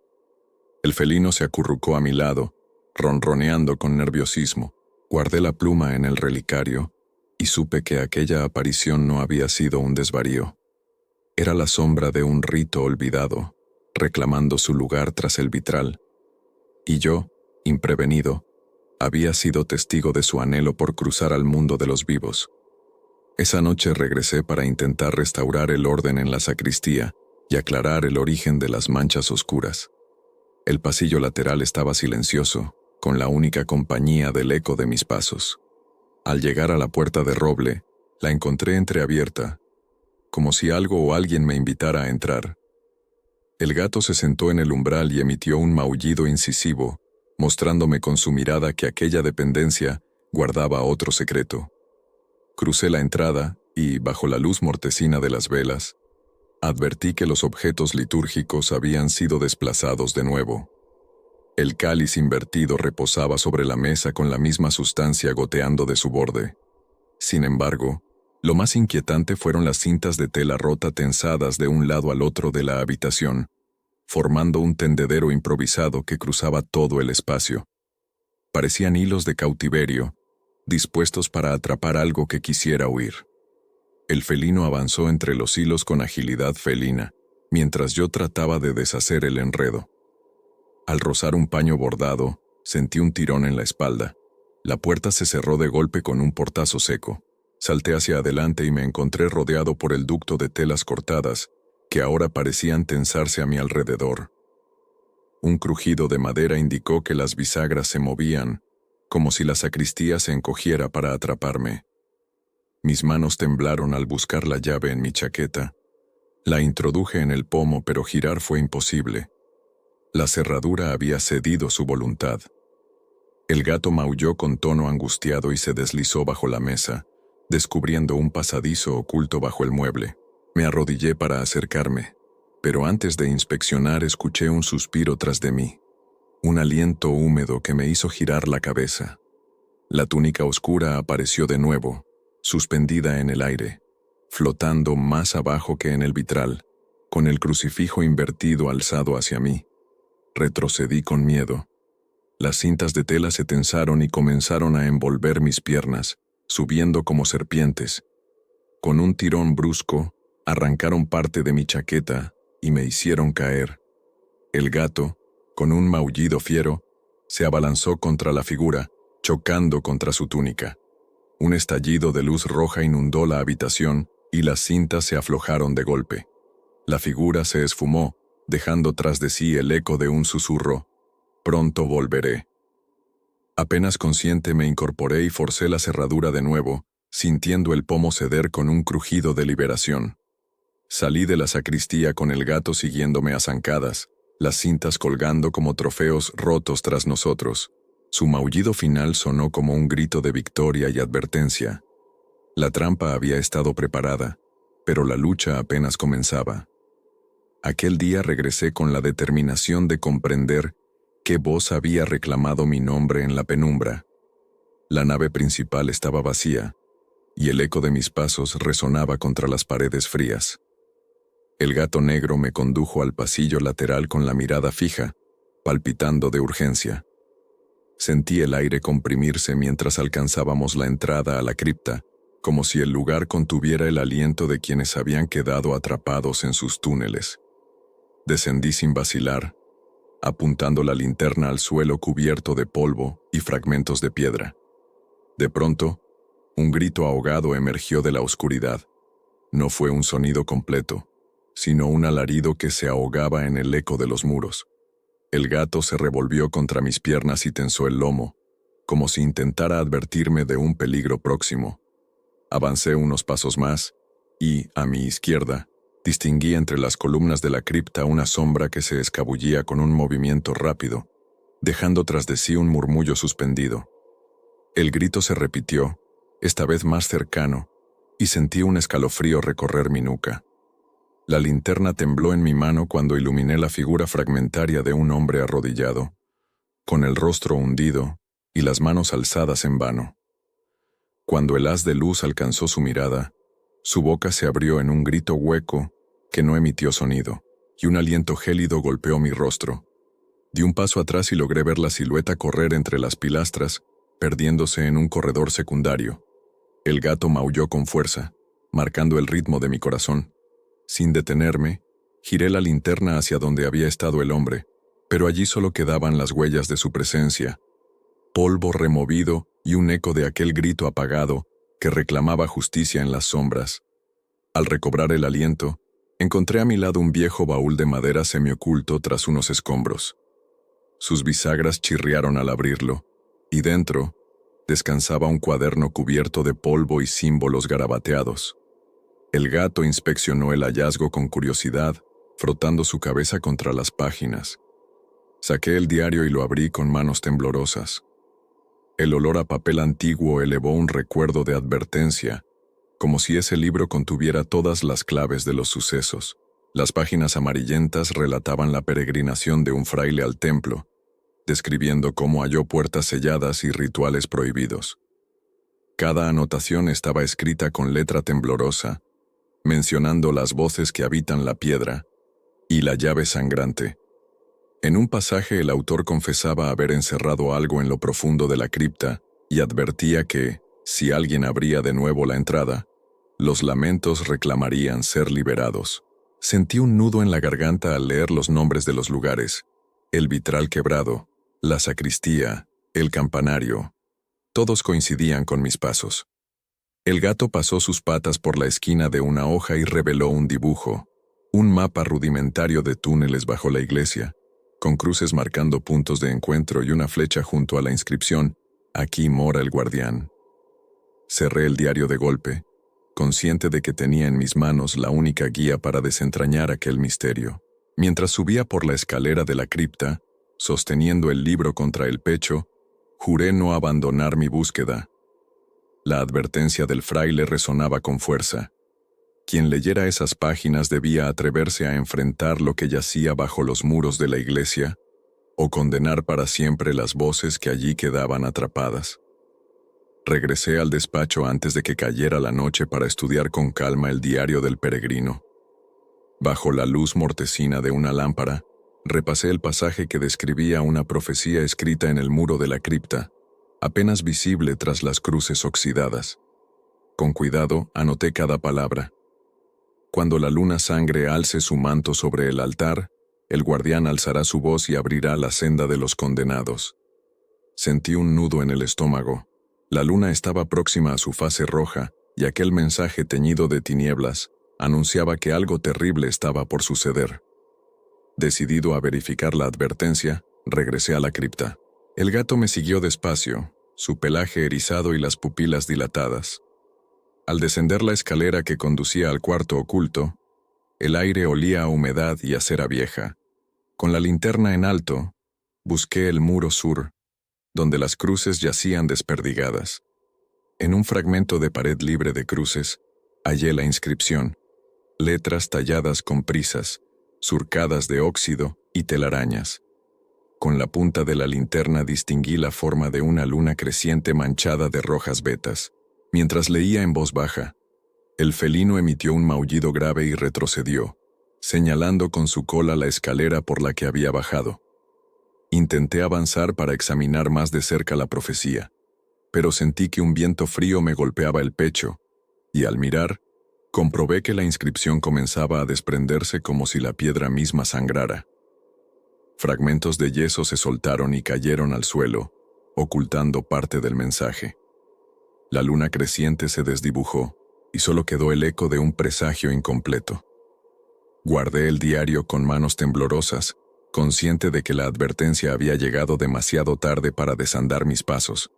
El felino se acurrucó a mi lado, ronroneando con nerviosismo. Guardé la pluma en el relicario y supe que aquella aparición no había sido un desvarío. Era la sombra de un rito olvidado, reclamando su lugar tras el vitral. Y yo, imprevenido, había sido testigo de su anhelo por cruzar al mundo de los vivos. Esa noche regresé para intentar restaurar el orden en la sacristía y aclarar el origen de las manchas oscuras. El pasillo lateral estaba silencioso, con la única compañía del eco de mis pasos. Al llegar a la puerta de roble, la encontré entreabierta, como si algo o alguien me invitara a entrar. El gato se sentó en el umbral y emitió un maullido incisivo, mostrándome con su mirada que aquella dependencia guardaba otro secreto. Crucé la entrada y, bajo la luz mortecina de las velas, advertí que los objetos litúrgicos habían sido desplazados de nuevo. El cáliz invertido reposaba sobre la mesa con la misma sustancia goteando de su borde. Sin embargo, lo más inquietante fueron las cintas de tela rota tensadas de un lado al otro de la habitación, formando un tendedero improvisado que cruzaba todo el espacio. Parecían hilos de cautiverio, dispuestos para atrapar algo que quisiera huir. El felino avanzó entre los hilos con agilidad felina, mientras yo trataba de deshacer el enredo. Al rozar un paño bordado, sentí un tirón en la espalda. La puerta se cerró de golpe con un portazo seco. Salté hacia adelante y me encontré rodeado por el ducto de telas cortadas, que ahora parecían tensarse a mi alrededor. Un crujido de madera indicó que las bisagras se movían, como si la sacristía se encogiera para atraparme. Mis manos temblaron al buscar la llave en mi chaqueta. La introduje en el pomo, pero girar fue imposible. La cerradura había cedido su voluntad. El gato maulló con tono angustiado y se deslizó bajo la mesa, descubriendo un pasadizo oculto bajo el mueble. Me arrodillé para acercarme, pero antes de inspeccionar escuché un suspiro tras de mí. Un aliento húmedo que me hizo girar la cabeza. La túnica oscura apareció de nuevo, suspendida en el aire, flotando más abajo que en el vitral, con el crucifijo invertido alzado hacia mí. Retrocedí con miedo. Las cintas de tela se tensaron y comenzaron a envolver mis piernas, subiendo como serpientes. Con un tirón brusco, arrancaron parte de mi chaqueta y me hicieron caer. El gato, con un maullido fiero, se abalanzó contra la figura, chocando contra su túnica. Un estallido de luz roja inundó la habitación y las cintas se aflojaron de golpe. La figura se esfumó, dejando tras de sí el eco de un susurro: «Pronto volveré». Apenas consciente me incorporé y forcé la cerradura de nuevo, sintiendo el pomo ceder con un crujido de liberación. Salí de la sacristía con el gato siguiéndome a zancadas, las cintas colgando como trofeos rotos tras nosotros. Su maullido final sonó como un grito de victoria y advertencia. La trampa había estado preparada, pero la lucha apenas comenzaba. Aquel día regresé con la determinación de comprender qué voz había reclamado mi nombre en la penumbra. La nave principal estaba vacía, y el eco de mis pasos resonaba contra las paredes frías. El gato negro me condujo al pasillo lateral con la mirada fija, palpitando de urgencia. Sentí el aire comprimirse mientras alcanzábamos la entrada a la cripta, como si el lugar contuviera el aliento de quienes habían quedado atrapados en sus túneles. Descendí sin vacilar, apuntando la linterna al suelo cubierto de polvo y fragmentos de piedra. De pronto, un grito ahogado emergió de la oscuridad. No fue un sonido completo, sino un alarido que se ahogaba en el eco de los muros. El gato se revolvió contra mis piernas y tensó el lomo, como si intentara advertirme de un peligro próximo. Avancé unos pasos más y, a mi izquierda, distinguí entre las columnas de la cripta una sombra que se escabullía con un movimiento rápido, dejando tras de sí un murmullo suspendido. El grito se repitió, esta vez más cercano, y sentí un escalofrío recorrer mi nuca. La linterna tembló en mi mano cuando iluminé la figura fragmentaria de un hombre arrodillado, con el rostro hundido y las manos alzadas en vano. Cuando el haz de luz alcanzó su mirada, su boca se abrió en un grito hueco que no emitió sonido, y un aliento gélido golpeó mi rostro. Di un paso atrás y logré ver la silueta correr entre las pilastras, perdiéndose en un corredor secundario. El gato maulló con fuerza, marcando el ritmo de mi corazón. Sin detenerme, giré la linterna hacia donde había estado el hombre, pero allí solo quedaban las huellas de su presencia, polvo removido y un eco de aquel grito apagado que reclamaba justicia en las sombras. Al recobrar el aliento, encontré a mi lado un viejo baúl de madera semioculto tras unos escombros. Sus bisagras chirriaron al abrirlo, y dentro descansaba un cuaderno cubierto de polvo y símbolos garabateados. El gato inspeccionó el hallazgo con curiosidad, frotando su cabeza contra las páginas. Saqué el diario y lo abrí con manos temblorosas. El olor a papel antiguo elevó un recuerdo de advertencia, como si ese libro contuviera todas las claves de los sucesos. Las páginas amarillentas relataban la peregrinación de un fraile al templo, describiendo cómo halló puertas selladas y rituales prohibidos. Cada anotación estaba escrita con letra temblorosa, mencionando las voces que habitan la piedra y la llave sangrante. En un pasaje el autor confesaba haber encerrado algo en lo profundo de la cripta y advertía que, si alguien abría de nuevo la entrada, los lamentos reclamarían ser liberados. Sentí un nudo en la garganta al leer los nombres de los lugares: el vitral quebrado, la sacristía, el campanario. Todos coincidían con mis pasos. El gato pasó sus patas por la esquina de una hoja y reveló un dibujo, un mapa rudimentario de túneles bajo la iglesia, con cruces marcando puntos de encuentro y una flecha junto a la inscripción: «Aquí mora el guardián». Cerré el diario de golpe, consciente de que tenía en mis manos la única guía para desentrañar aquel misterio. Mientras subía por la escalera de la cripta, sosteniendo el libro contra el pecho, juré no abandonar mi búsqueda. La advertencia del fraile resonaba con fuerza. Quien leyera esas páginas debía atreverse a enfrentar lo que yacía bajo los muros de la iglesia, o condenar para siempre las voces que allí quedaban atrapadas. Regresé al despacho antes de que cayera la noche para estudiar con calma el diario del peregrino. Bajo la luz mortecina de una lámpara, repasé el pasaje que describía una profecía escrita en el muro de la cripta, apenas visible tras las cruces oxidadas. Con cuidado, anoté cada palabra. Cuando la luna sangre alce su manto sobre el altar, el guardián alzará su voz y abrirá la senda de los condenados. Sentí un nudo en el estómago. La luna estaba próxima a su fase roja, y aquel mensaje teñido de tinieblas anunciaba que algo terrible estaba por suceder. Decidido a verificar la advertencia, regresé a la cripta. El gato me siguió despacio, su pelaje erizado y las pupilas dilatadas. Al descender la escalera que conducía al cuarto oculto, el aire olía a humedad y a cera vieja. Con la linterna en alto, busqué el muro sur, donde las cruces yacían desperdigadas. En un fragmento de pared libre de cruces, hallé la inscripción: letras talladas con prisas, surcadas de óxido y telarañas. Con la punta de la linterna distinguí la forma de una luna creciente manchada de rojas vetas. Mientras leía en voz baja, el felino emitió un maullido grave y retrocedió, señalando con su cola la escalera por la que había bajado. Intenté avanzar para examinar más de cerca la profecía, pero sentí que un viento frío me golpeaba el pecho, y al mirar, comprobé que la inscripción comenzaba a desprenderse como si la piedra misma sangrara. Fragmentos de yeso se soltaron y cayeron al suelo, ocultando parte del mensaje. La luna creciente se desdibujó, y solo quedó el eco de un presagio incompleto. Guardé el diario con manos temblorosas, consciente de que la advertencia había llegado demasiado tarde para desandar mis pasos.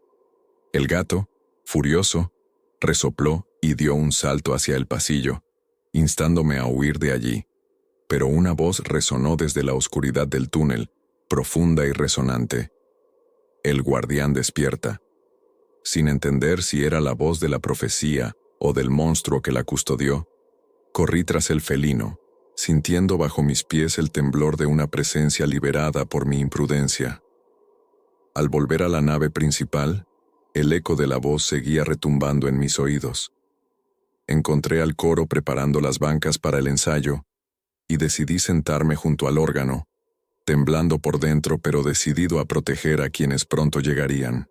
El gato, furioso, resopló y dio un salto hacia el pasillo, instándome a huir de allí, pero una voz resonó desde la oscuridad del túnel, profunda y resonante. El guardián despierta. Sin entender si era la voz de la profecía o del monstruo que la custodió, corrí tras el felino, sintiendo bajo mis pies el temblor de una presencia liberada por mi imprudencia. Al volver a la nave principal, el eco de la voz seguía retumbando en mis oídos. Encontré al coro preparando las bancas para el ensayo, y decidí sentarme junto al órgano, temblando por dentro pero decidido a proteger a quienes pronto llegarían.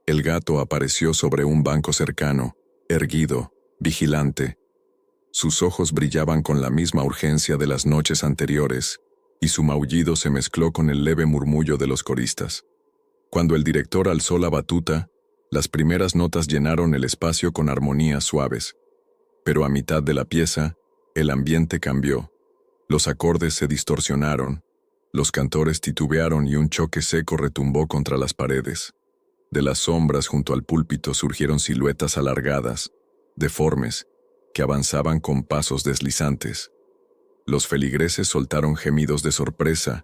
El gato apareció sobre un banco cercano, erguido, vigilante. Sus ojos brillaban con la misma urgencia de las noches anteriores, y su maullido se mezcló con el leve murmullo de los coristas. Cuando el director alzó la batuta, las primeras notas llenaron el espacio con armonías suaves. Pero a mitad de la pieza, el ambiente cambió. Los acordes se distorsionaron, los cantores titubearon y un choque seco retumbó contra las paredes. De las sombras junto al púlpito surgieron siluetas alargadas, deformes, que avanzaban con pasos deslizantes. Los feligreses soltaron gemidos de sorpresa,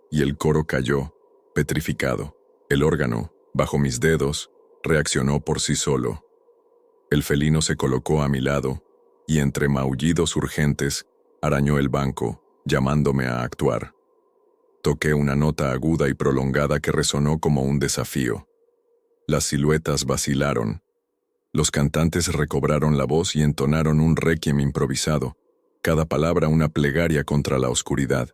y el coro cayó, petrificado. El órgano, bajo mis dedos, reaccionó por sí solo. El felino se colocó a mi lado, y entre maullidos urgentes, arañó el banco, llamándome a actuar. Toqué una nota aguda y prolongada que resonó como un desafío. Las siluetas vacilaron. Los cantantes recobraron la voz y entonaron un requiem improvisado, cada palabra una plegaria contra la oscuridad.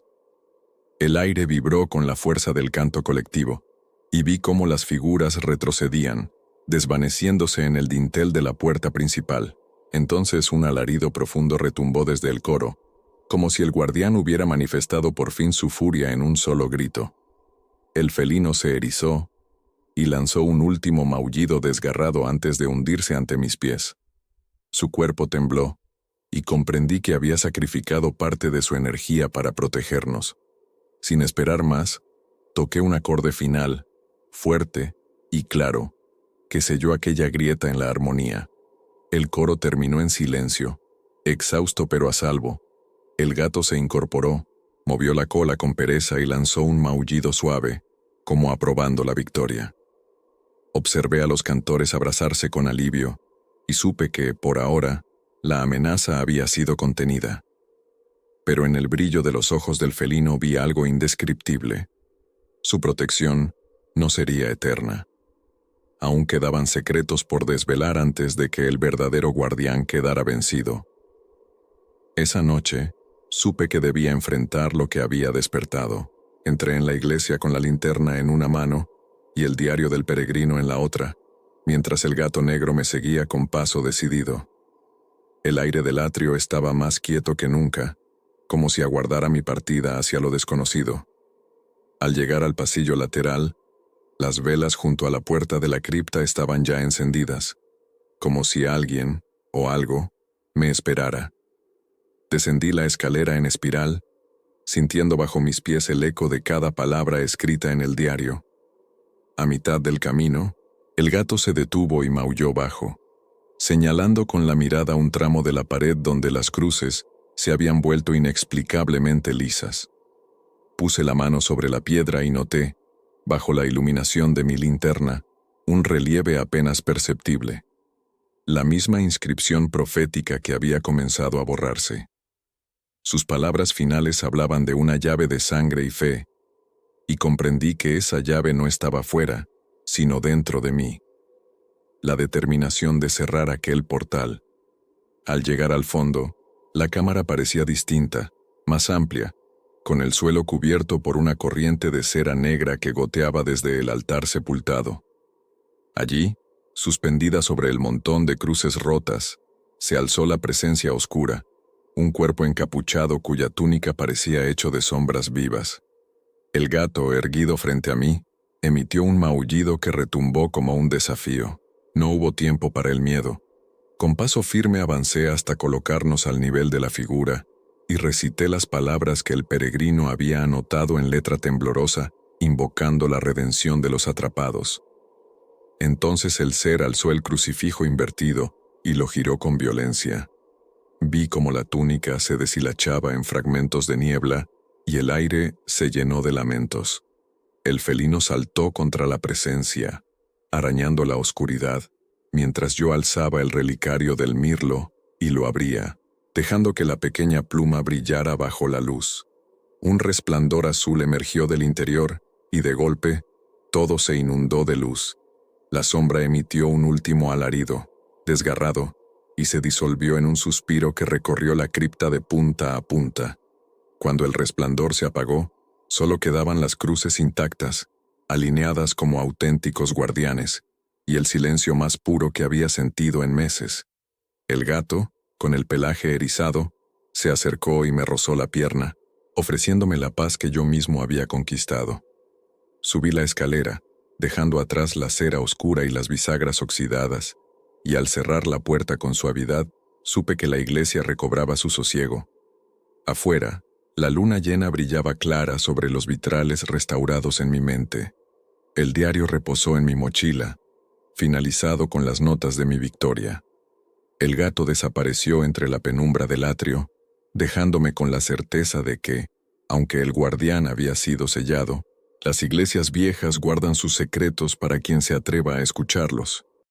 El aire vibró con la fuerza del canto colectivo, y vi cómo las figuras retrocedían, desvaneciéndose en el dintel de la puerta principal. Entonces un alarido profundo retumbó desde el coro, como si el guardián hubiera manifestado por fin su furia en un solo grito. El felino se erizó y lanzó un último maullido desgarrado antes de hundirse ante mis pies. Su cuerpo tembló, y comprendí que había sacrificado parte de su energía para protegernos. Sin esperar más, toqué un acorde final, fuerte y claro, que selló aquella grieta en la armonía. El coro terminó en silencio, exhausto pero a salvo. El gato se incorporó, movió la cola con pereza y lanzó un maullido suave, como aprobando la victoria. Observé a los cantores abrazarse con alivio, y supe que, por ahora, la amenaza había sido contenida. Pero en el brillo de los ojos del felino vi algo indescriptible. Su protección no sería eterna. Aún quedaban secretos por desvelar antes de que el verdadero guardián quedara vencido. Esa noche, supe que debía enfrentar lo que había despertado. Entré en la iglesia con la linterna en una mano y el diario del peregrino en la otra, mientras el gato negro me seguía con paso decidido. El aire del atrio estaba más quieto que nunca, como si aguardara mi partida hacia lo desconocido. Al llegar al pasillo lateral, las velas junto a la puerta de la cripta estaban ya encendidas, como si alguien, o algo, me esperara. Descendí la escalera en espiral, sintiendo bajo mis pies el eco de cada palabra escrita en el diario. A mitad del camino, el gato se detuvo y maulló bajo, señalando con la mirada un tramo de la pared donde las cruces se habían vuelto inexplicablemente lisas. Puse la mano sobre la piedra y noté, bajo la iluminación de mi linterna, un relieve apenas perceptible. La misma inscripción profética que había comenzado a borrarse. Sus palabras finales hablaban de una llave de sangre y fe, y comprendí que esa llave no estaba fuera, sino dentro de mí. La determinación de cerrar aquel portal. Al llegar al fondo, la cámara parecía distinta, más amplia, con el suelo cubierto por una corriente de cera negra que goteaba desde el altar sepultado. Allí, suspendida sobre el montón de cruces rotas, se alzó la presencia oscura, un cuerpo encapuchado cuya túnica parecía hecho de sombras vivas. El gato, erguido frente a mí, emitió un maullido que retumbó como un desafío. No hubo tiempo para el miedo. Con paso firme avancé hasta colocarnos al nivel de la figura y recité las palabras que el peregrino había anotado en letra temblorosa, invocando la redención de los atrapados. Entonces el ser alzó el crucifijo invertido y lo giró con violencia. Vi cómo la túnica se deshilachaba en fragmentos de niebla y el aire se llenó de lamentos. El felino saltó contra la presencia, arañando la oscuridad, mientras yo alzaba el relicario del mirlo y lo abría, dejando que la pequeña pluma brillara bajo la luz. Un resplandor azul emergió del interior y de golpe, todo se inundó de luz. La sombra emitió un último alarido, desgarrado, y se disolvió en un suspiro que recorrió la cripta de punta a punta. Cuando el resplandor se apagó, solo quedaban las cruces intactas, alineadas como auténticos guardianes, y el silencio más puro que había sentido en meses. El gato, con el pelaje erizado, se acercó y me rozó la pierna, ofreciéndome la paz que yo mismo había conquistado. Subí la escalera, dejando atrás la cera oscura y las bisagras oxidadas, y al cerrar la puerta con suavidad, supe que la iglesia recobraba su sosiego. Afuera, la luna llena brillaba clara sobre los vitrales restaurados en mi mente. El diario reposó en mi mochila, finalizado con las notas de mi victoria. El gato desapareció entre la penumbra del atrio, dejándome con la certeza de que, aunque el guardián había sido sellado, las iglesias viejas guardan sus secretos para quien se atreva a escucharlos.